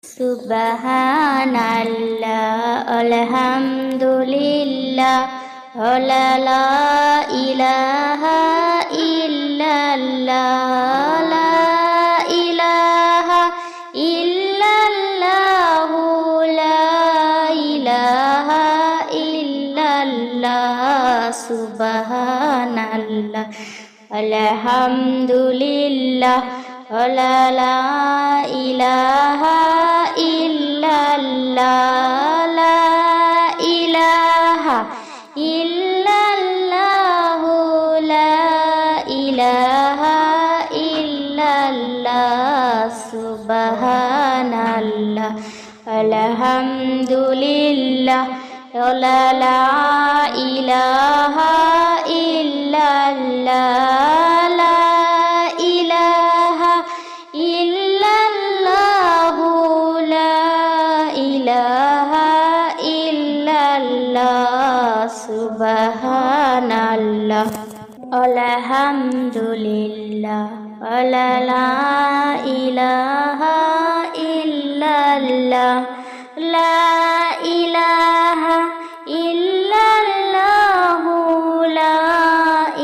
Subhanallah, alhamdulillah, la ilaha illallah, la ilaha illallah, la ilaha illallah. Subhanallah, alhamdulillah, la ilaha illallah, la ilaha illallah, la ilaha illallah. Subhanallah, alhamdulillah, la ilaha illallah, la ilaha illallah, la ilaha illallah. Subhanallah, alhamdulillah, la ilaha illallah, la ilaha illallah, la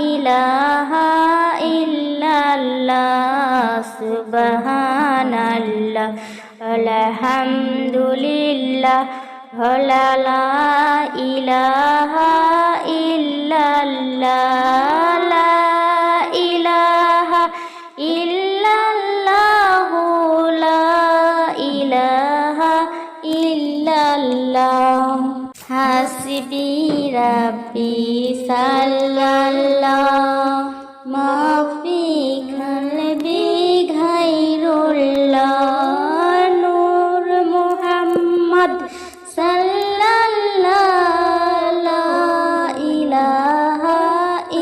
ilaha illallah. Subhanallah, alhamdulillah, la ilaha illallah, la ilaha illallah, la ilaha illallah. Hasbi Rabbi sallallah, ma fi qalbi ghayrullah, Nur Muhammad sallallah, la ilaha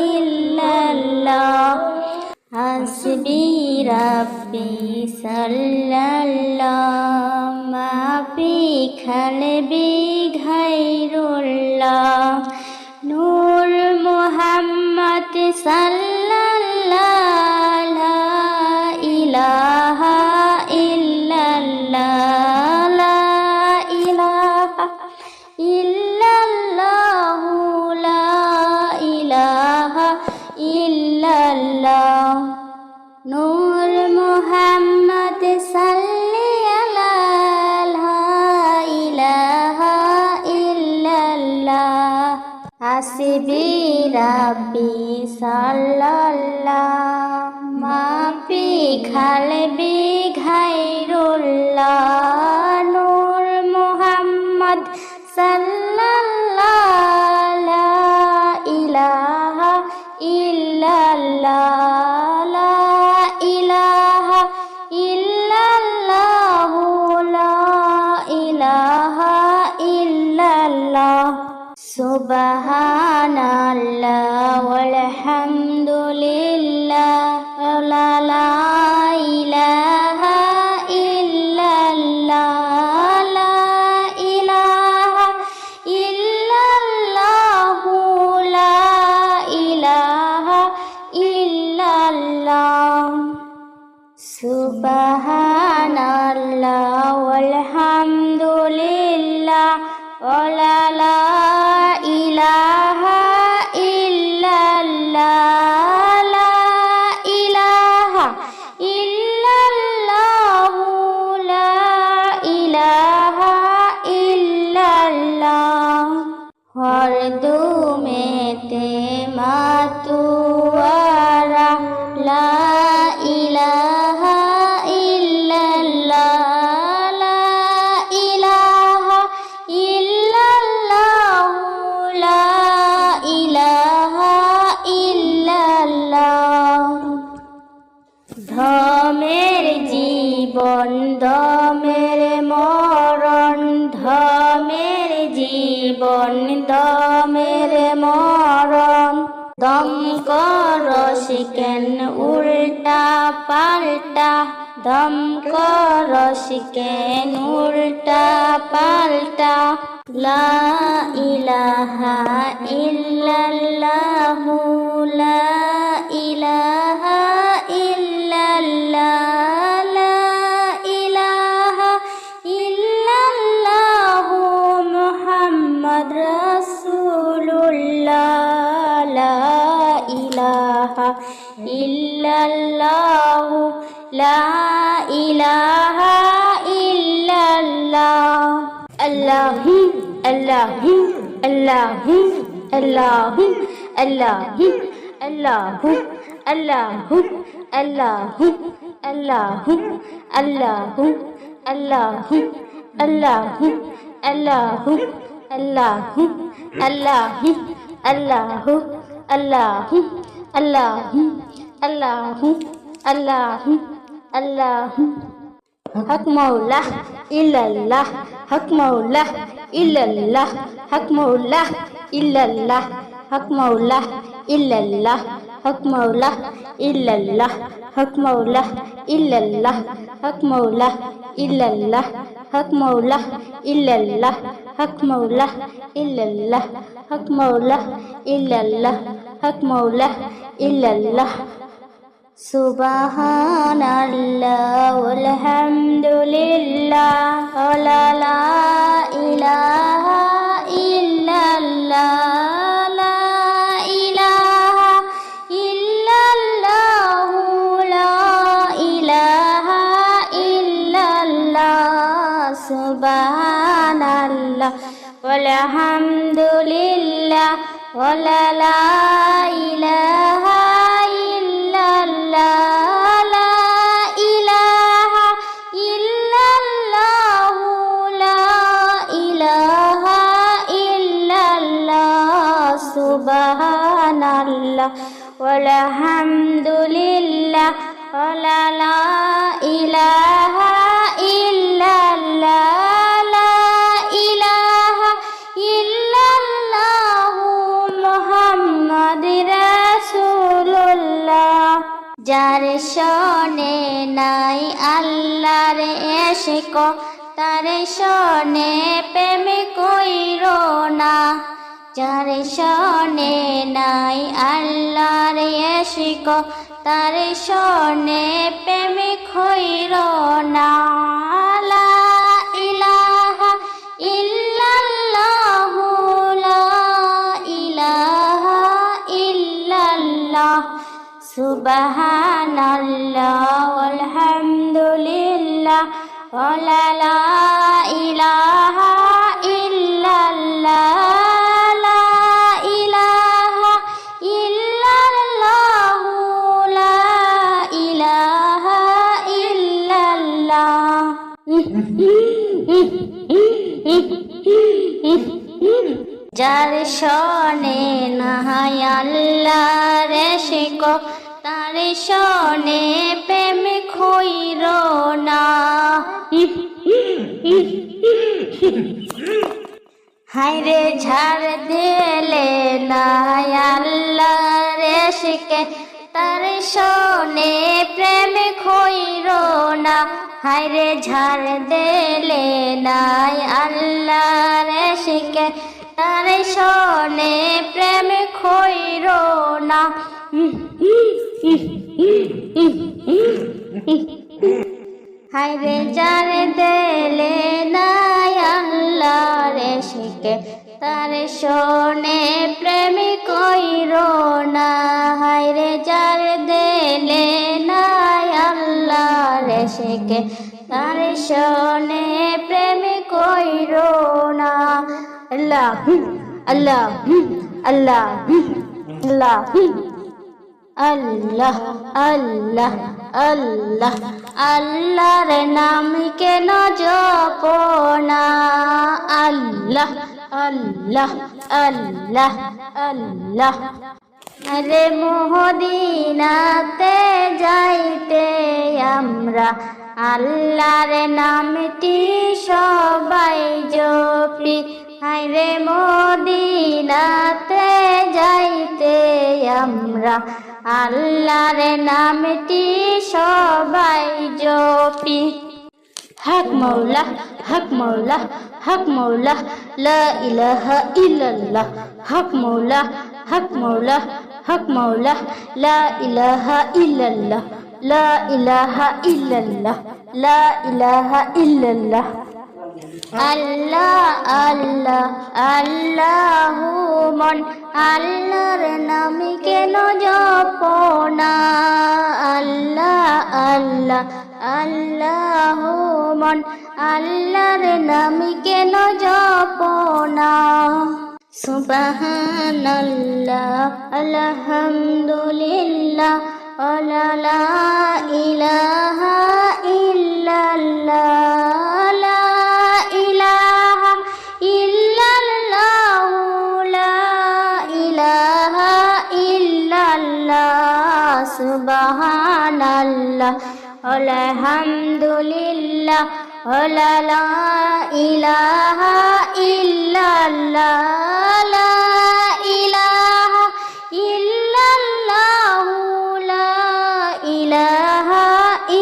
illallah. Hasbi Rabbi sallallah, ma fi qalbi ghayrullah, Nur Muhammad sallallah, la ilaha illallah, la ilaha illallah, la ilaha illallah. Nur Muhammad sallallah, la ilaha illallah. Hasbi Rabbi sallallah, ma fi qalbi ghayrullah, Nur Muhammad sallallah, la ilaha illallah, la ilaha illallah, la ilaha illallah. Subhanallah, walhamdulillah, la ilaha illallah, la ilaha illallah, la ilaha illallah. Subhanallah, walhamdulillah, la ilaha illallah, la ilaha illallah, la ilaha illallah. হরদমেতে Matuara, লা ইলাহা ইল্লাল্লাহ, লা ইলাহা ইল্লাল্লাহ, লা ইলাহা ইল্লাল্লাহ। ধমের জীবন দমের মরণ, ধমের জীবন দমের মরণ, দম করস কেন উল্টা পাল্টা, দম করস কেন উল্টা পাল্টা। লা ইলাহা ইল্লাল্লাহ, লা ইলাহা ইল্লাল্লাহ, লা ইলাহা Allahu, Allahu, Allahu, Allahu, Allahu, Allahu, Allahu, Allahu, Allahu, Allahu, Allahu, Allahu, Allahu, Allahu, Allahu, Allahu, Allahu, Allahu, Allahu, Allahu. Hak Maulah illallah, Hak Maulah illallah, Hak Maulah illallah, Hak Maulah illallah, Hak Maulah illallah, Hak Maulah illallah, Hak Maulah illallah, Hak Maulah illallah, Hak Maulah illallah, Hak Maulah illallah, Hak Maulah illallah. Subhanallah walhamdulillah wa la ilaha illallah, la ilaha illallah, la ilaha illallah. Subhanallah walhamdulillah wa la ilaha Subhanallah walhamdulillah wa la ilaha illallah, la ilaha illallah, Muhammadur Rasulullah. যার শনে নাই আল্লাহর এশক, তার শনে প্রেম কইরো না। যার শনে নাই আল্লাহর এশক, তার শনে প্রেম কইরো না। লা ইলাহা ইল্লাল্লাহ, লা ইলাহা ইল্লাল্লাহ। Subhanallah walhamdulillah wa la ilaha illallah, la ilaha illallah, la ilaha illallah. যার শনে নাই আল্লাহর এশক, তার শনে প্রেম কইরো না। হায়রে ঝাড় দিলে নাই আল্লাহর এশকে, তার শনে প্রেম কইরো না। হায়রে ঝাড় দিলে নাই আল্লাহর এশকে, তার শনে প্রেম কইরো না। হায়রে যার দিলে নাই আল্লাহর এশকে, তার শনে প্রেম কইরো না। হায়রে যার দিলে নাই আল্লাহর এশকে, তার শনে প্রেম কইরো না। আল্লাহ আল্লাহ আল্লাহ আল্লাহ আল্লাহ আল্লাহ আল্লাহ। আল্লাহর নাম কেন জপো না? আল্লাহ আল্লাহ আল্লাহ আল্লাহ। আরে মদিনাতে যাইতে আমরা আল্লাহর নামটি সবাই জপি। হায়রে মদিনাতে যাইতে আমরা আল্লাহর নামটি সবাই জপি। হক মৌলা হক মৌলা হক মৌলা লা ইলাহা ইল্লাল্লাহ। হক মৌলা হক মৌলা হক মৌলা লা ইলাহা ইল্লাল্লাহ, লা ইলাহা ইল্লাল্লাহ, লা ইলাহা ইল্লাল্লাহ। আল্লাহ আল্লাহ আল্লাহু মন আল্লাহর নাম কেন জপো না? আল্লাহ আল্লাহ আল্লাহ মন আল্লাহর নাম কেন জপনা সুবহানাল্লাহ আলহামদুলিল্লাহ ওয়া লা ইলাহা ইল্লাল্লাহ লা ইলাহা ইল্লাল্লাহ লা ইলাহা ইল্লাল্লাহ সুবহানাল্লাহ আলহামদুলিল্লাহ ওয়া লা ইলাহা ইল্লাল্লাহ লা ইলাহা ইল্লাল্লাহ লা ইলাহা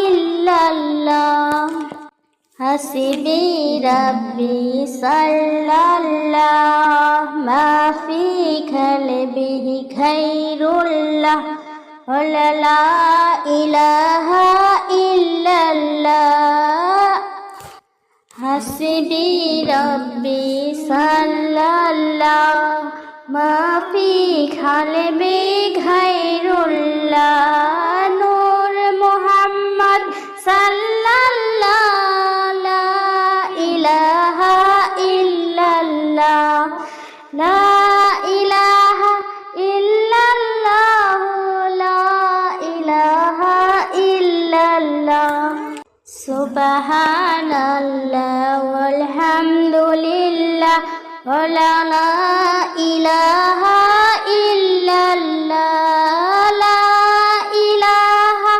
ইল্লাল্লাহ হাসবি রাব্বি সাল্লাল্লাহ মা ফি কলবিহি খায়রুল্লাহ ওয়া লা ইলাহা ইল্লাল্লাহ হাসবি রাব্বি সাল্লাল্লাহ মা ফি কলবি খায়রুল্লাহ নূর মুহাম্মদ সাল্লাল্লাহ লা ইলাহা ইল্লাল্লাহ লা ইলাহা ইল্লাল্লাহ লা ইলাহা ইল্লাল্লাহ সুবহানাল্লাহ ওয়ালহামদুলিল্লাহ ওয়া লা ইলাহা ইল্লাল্লাহ লা ইলাহা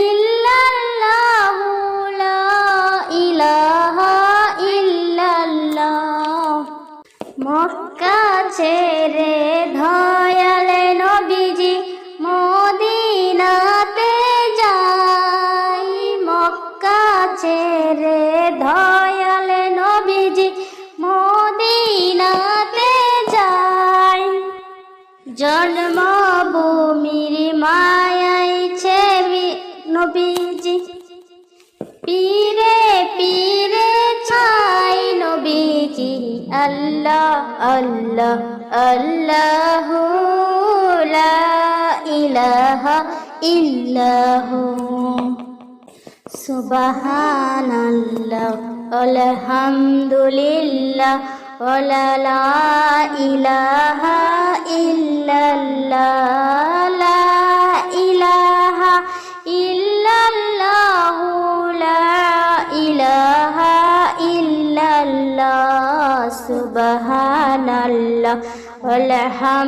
ইল্লাল্লাহ লা ইলাহা ইল্লাল্লাহ মক্কা ছেড়ে দয়াল নবীজি মদিনাতে যায় মক্কা ছেড়ে দয়াল নবীজি মদিনাতে যায় জন্মভূমির মায়ায় ছেবি নবীজি পীরে পীরে ছাই নবীজি আল্লাহ আল্লাহ আল্লাহু লা ইলাহা ইল্লাহু সুবহানাল্লাহ আলহামদুলিল্লাহ ওয়া লা ইলাহা ইল্লাল্লাহ লা ইলাহা ইল্লাল্লাহ লা ইলাহা ইল্লাল্লাহ সুবহানাল্লাহ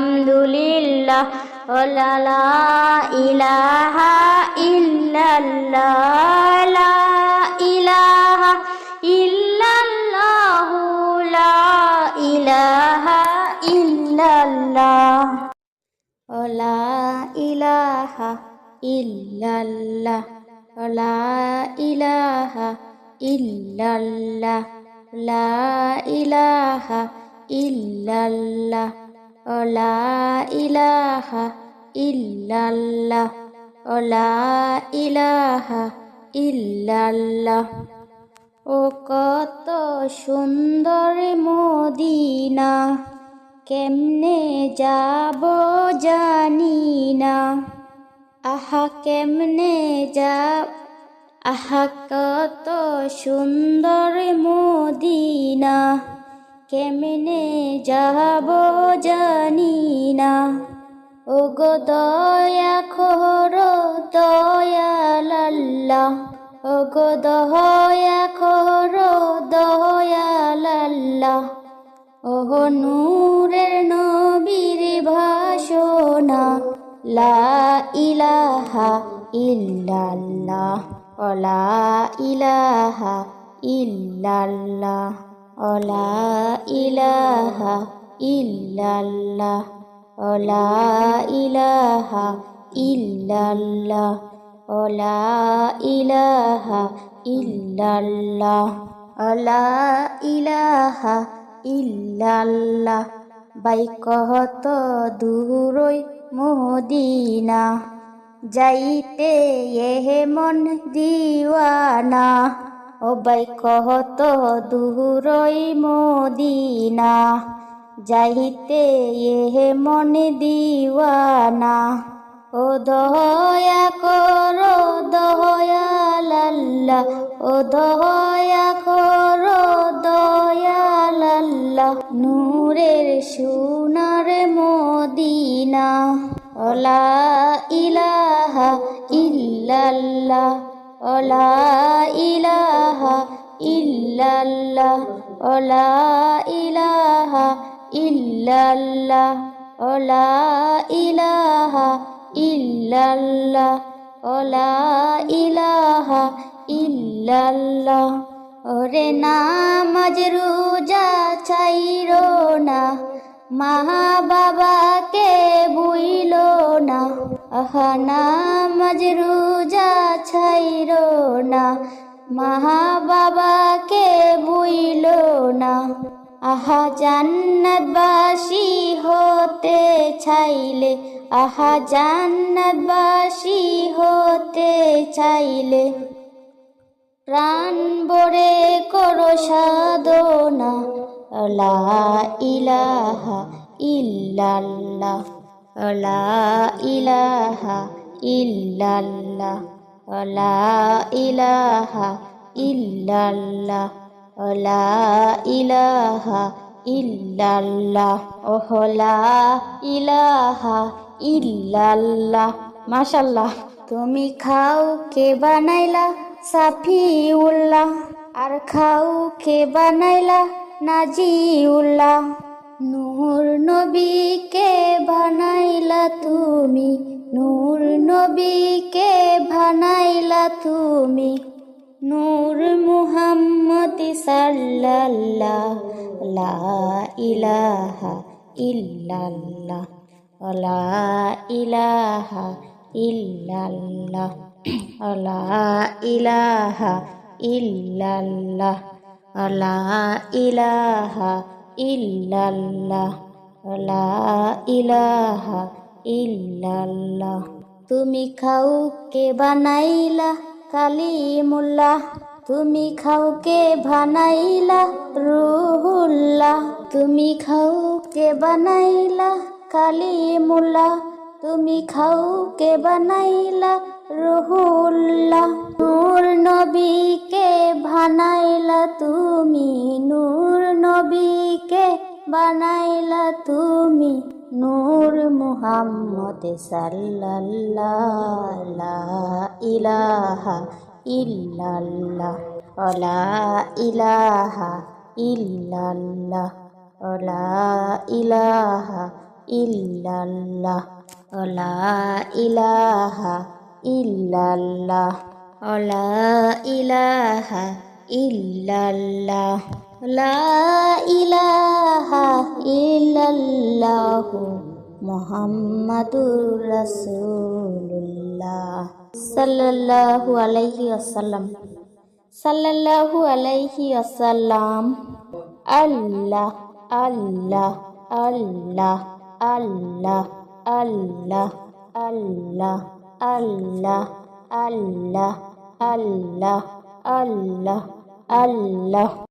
আলহামদুলিল্লাহ ওয়া লা ইলাহা ইল্লাল্লাহ লা ইলাহা ইল্লাল্লাহ লা ইলাহা ইল্লাল্লাহ লা ইলাহা ইল্লাল্লাহ লা ইলাহা ইল্লাল্লাহ লা ইলাহা ইল্লাল্লাহ লা ইলাহা ইল্লাল্লাহ লা ইলাহা ইল্লাল্লাহ ও কত সুন্দর মদিনা কেমনে যাব জানি না আহা কেমনে যাব আহা কত সুন্দর মদিনা কেমনে যাব জানি না ওগো দয়া খোর দয়াল আল্লাহ ওগো দয়া খোর দয়াল আল্লাহ ওহো নূরের নবীর ভাষণা লা ইলাহা ইল্লাল্লাহ লা ইলাহা ইল্লাল্লাহ লা ইলাহা ইল্লাল্লাহ লা ইলাহা ইল্লাল্লাহ লা ইলাহা ইল্লাল্লাহ লা ইলাহা ইল্লাল্লাহ বাই কত দূরই মদিনা যাইতে এহে মন দিওয়ানা ও বাই কত দূরই মদিনা যাইতে এহে মন দিওয়ানা ও দয়া করো দয়াল আল্লাহ, ও দয়া করো দয়াল আল্লাহ, নূরের সোনার মদিনা। লা ইলাহা ইল্লাল্লাহ, লা ইলাহা ইল্লাল্লাহ, লা ইলাহা ইল্লাল্লাহ, লা ইলাহা ইল্লাল্লাহ, লা ইলাহা ইল্লাল্লাহ। ওরে নামাজ রোজা ছাইরো না, মা বাবাকে ভুইলো না। আহা নামাজ রোজা ছাইরো না, মা বাবাকে ভুইলো না। আহা জান্নাতবাসী হতে চাইলে, আহা জান্নাতবাসী হতে চাইলে, প্রাণ ভরে করো সাধনা। লা ইলাহা ইল্লাল্লাহ, লা ইলাহা ইল্লাল্লাহ, লা ইলাহা ইল্লাল্লাহ, লা ইলাহা ইল্লাল্লাহ, ওহ লা ইলাহা ইল্লাল্লাহ। মাশাআল্লাহ। তুমি খাও কে বানাইলা সাফিউল্লাহ, আর খাও কে বানাইলা নাজিউল্লাহ। নূর নবীকে বানাইলা তুমি, নূর নবীকে বানাইলা তুমি। নূর মুহাম্মদ সাল্লাল্লাহ, লা ইলাহা ইল্লাল্লাহ, লা ইলাহা ইল্লাল্লাহ, লা ইলাহা ইল্লাল্লাহ, লা ইলাহা ইল্লাল্লাহ, লা ইলাহা ইল্লাল্লাহ। তুমি খাও কে বানাইলা কালিমুল্লাহ, তুমি খাও কে বানাইলা রুহুল্লাহ। তুমি খাও কে বানাইলা কালিমুল্লাহ, তুমি খাও কে বানাইলা রুহুল্লাহ। নূর নবীকে বানাইলা তুমি, নূর নবীকে বানাইলা তুমি। নূর মুহাম্মদ সাল্লাল্লাহ, লা ইলাহা ইল্লাল্লাহ, লা ইলাহা ইল্লাল্লাহ, লা ইলাহা ইল্লাল্লাহ, লা ইলাহা ইল্লাল্লাহ, লা ইলাহা ইল্লাল্লাহ, লা ইলাহা ইল্লাল্লাহু মুহাম্মাদুর রাসূলুল্লাহ সাল্লাল্লাহু আলাইহি ওয়াসাল্লাম, সাল্লাল্লাহু আলাইহি ওয়াসাল্লাম। আল্লাহ আল্লাহ আল্লাহ আল্লাহ আল্লাহ আল্লাহ আল্লাহ আল্লাহ আল্লাহ আল্লাহ আল্লাহ।